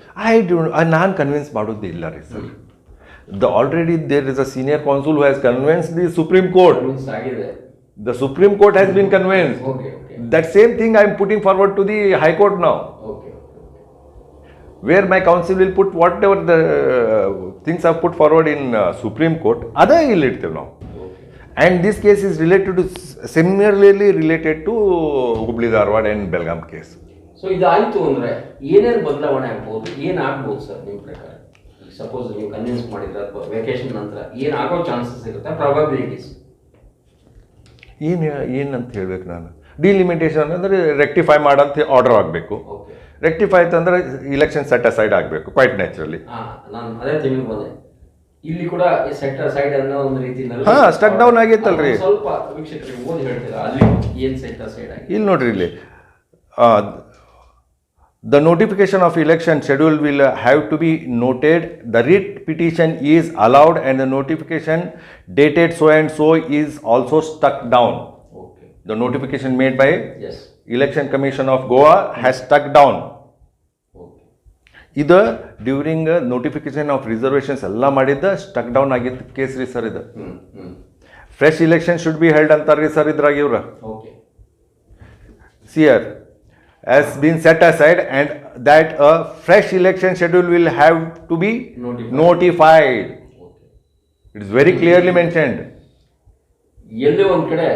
ನಾನು ಕನ್ವಿನ್ಸ್ ಮಾಡೋದು ಇಲ್ಲ ರೀ sir. Already there is a senior counsel who has convince the supreme court. ಆಗಿದೆ. The Supreme Court has been convinced. Okay. That same thing I am putting forward to the High Court now. Okay. Where my counsel will put whatever the things I've put forward in Supreme Court, other relative now. Okay. And this case is related to, similarly related to Hubli Dharwad and Belgaum case. So ಇದಾಯ್ತು ಅಂದ್ರೆ ಏನೇನು ಬದಲಾವಣೆ ಆಗ್ಬೋದು, ಏನಾಗ್ಬೋದು sir ನಿಮ್ಮ ಪ್ರಕಾರ? Suppose ನೀವು convince ಮಾಡಿದ್ರೆ ಅಥವಾ ವೆಕೇಶನ್ ನಂತರ ಏನಾಗೋ ಚಾನ್ಸಸ್ ಇರುತ್ತೆ, ಪ್ರಾಬಬಿಲಿಟೀಸ್ ಏನಂತ ಹೇಳ್ಬೇಕು ನಾನು? ಡಿಲಿಮಿಟೇಷನ್ ಅಂದರೆ ರೆಕ್ಟಿಫೈ ಮಾಡಂತ ಆರ್ಡರ್ ಆಗಬೇಕು. ರೆಕ್ಟಿಫೈ ಅಂತಂದ್ರೆ ಇಲೆಕ್ಷನ್ ಸೆಟ್ ಅಸೈಡ್ ಆಗಬೇಕು, ಕ್ವೈಟ್ ನ್ಯಾಚುರಲಿ. ನಾನು ಅದೇ ತಿಳ್ಕೊಂಡು ಬಂದೆ, ಇಲ್ಲಿ ಕೂಡ ಸೆಟ್ ಅಸೈಡ್ ಅನ್ನೋ ಒಂದು ರೀತಿಯಲ್ಲಿ ಸ್ಟಕ್ ಡೌನ್ ಆಗೈತಲ್ರಿ. ಸ್ವಲ್ಪ ವೀಕ್ಷಕರಿಗೆ ಓದಿ ಹೇಳ್ತೀರಾ ಅಲ್ಲಿ ಏನು ಸೆಟ್ ಅಸೈಡ್ ಆಗಿ? ಇಲ್ಲಿ ನೋಡ್ರಿ, ಇಲ್ಲಿ the notification of election schedule will have to be noted. The writ petition is allowed and the notification dated so and so is also stuck down. Okay. The notification made by Yes. Election Commission of Goa has stuck down. Okay. Either during notification of reservations alla madidda stuck down ಆಗಿದ್ದ case ರೀ sir ಇದು. Fresh election should be held ಅಂತಾರ್ರಿ sir ಇದ್ರಾಗ ಇವ್ರ. Okay. See here, has been set aside and that a fresh election schedule will have to be notified. Okay. It is very clearly mentioned. ಎಲ್ಲೇ ಒಂದ್ ಕಡೆ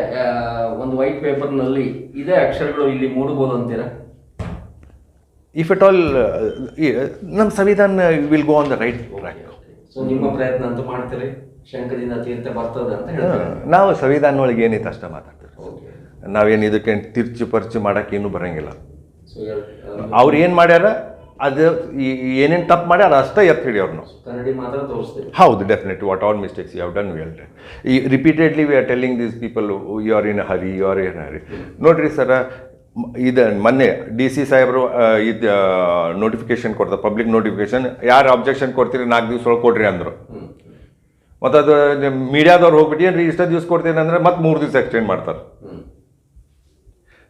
ಒಂದು white paper ನಲ್ಲಿ ಇದೇ ಅಕ್ಷರಗಳು ಇಲ್ಲಿ ಮೂಡಬಹುದು ಅಂತೀರಾ? If at all, ನಮ್ಮ ಸಂವಿಧಾನ will go on the right track. So ನಿಮ್ಮ ಪ್ರಯತ್ನ ಅಂತ ಮಾಡ್ತೀರಿ, ಶಂಕದಿಂದ ತೀರ್ಥ ಬರ್ತದೆ ಅಂತ ಹೇಳ್ತಾರೆ. ನಾವು ಸಂವಿಧಾನ ಒಳಗೆ ಏನೈತೆ ಅಷ್ಟ ಮಾತಾಡ್ತೀವಿ. ನಾವೇನು ಇದಕ್ಕೆ ತಿರ್ಚು ಪರ್ಚು ಮಾಡಕ್ಕೆ ಏನು ಬರಂಗಿಲ್ಲ. ಅವ್ರು ಏನು ಮಾಡ್ಯಾರ, ಅದು ಏನೇನು ತಪ್ಪು ಮಾಡ್ಯಾರ ಅಷ್ಟೇ ಎತ್ತು ಹಿಡಿಯೋರು. ಕನ್ನಡಿ ಮಾತ್ರ ತೋರಿಸ್ತೀವಿ. ಹೌದು, definitely. What all mistakes you have done we have done. Repeatedly we are telling these people you are in hurry, you are in hurry. ನೋಡ್ರಿ ಸರ, ಇದು ಮೊನ್ನೆ DC ಸಾಹೇಬರು ಇದು ನೋಟಿಫಿಕೇಶನ್ ಕೊಡ್ತಾರೆ, ಪಬ್ಲಿಕ್ ನೋಟಿಫಿಕೇಶನ್. ಯಾರು ಅಬ್ಜೆಕ್ಷನ್ ಕೊಡ್ತೀರಿ 4 ದಿವಸ ಒಳಗೆ ಕೊಡ್ರಿ ಅಂದರು. ಮತ್ತು ಅದು ಮೀಡಿಯಾದವ್ರು ಹೋಗ್ಬಿಟ್ಟು ಏನು ರೀ ಇಷ್ಟ ದಿವಸ ಕೊಡ್ತೀನಿ ಅಂದರೆ ಮತ್ತೆ 3 ದಿವಸ ಎಕ್ಸ್ಟೆಂಡ್ ಮಾಡ್ತಾರೆ.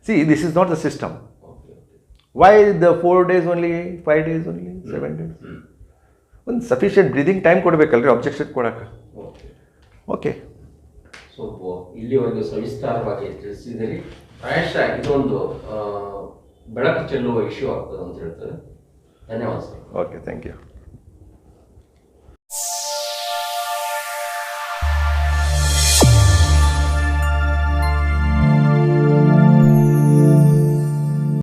See, this is not the system. Why the 4 days only, 5 days only, 7 days? ಒಂದು ಸಫಿಷಿಯಂಟ್ ಬ್ರೀದಿಂಗ್ ಟೈಮ್ ಕೊಡಬೇಕಲ್ರಿ ಅಬ್ಜೆಕ್ಷನ್ ಕೊಡಕ್ಕೆ. ಓಕೆ. ಸೊ ಇಲ್ಲಿವರೆಗೂ ಸವಿಸ್ತಾರವಾಗಿ ತಿಳಿಸಿದ್ದೀರಿ. ಪ್ರಾಯಶಃ ಇದೊಂದು ಬೆಳಕು ಚೆಲ್ಲುವ ಇಶ್ಯೂ ಆಗ್ತದೆ ಅಂತ ಹೇಳ್ತಾರೆ. ಧನ್ಯವಾದ ಸರ್. Okay, thank you.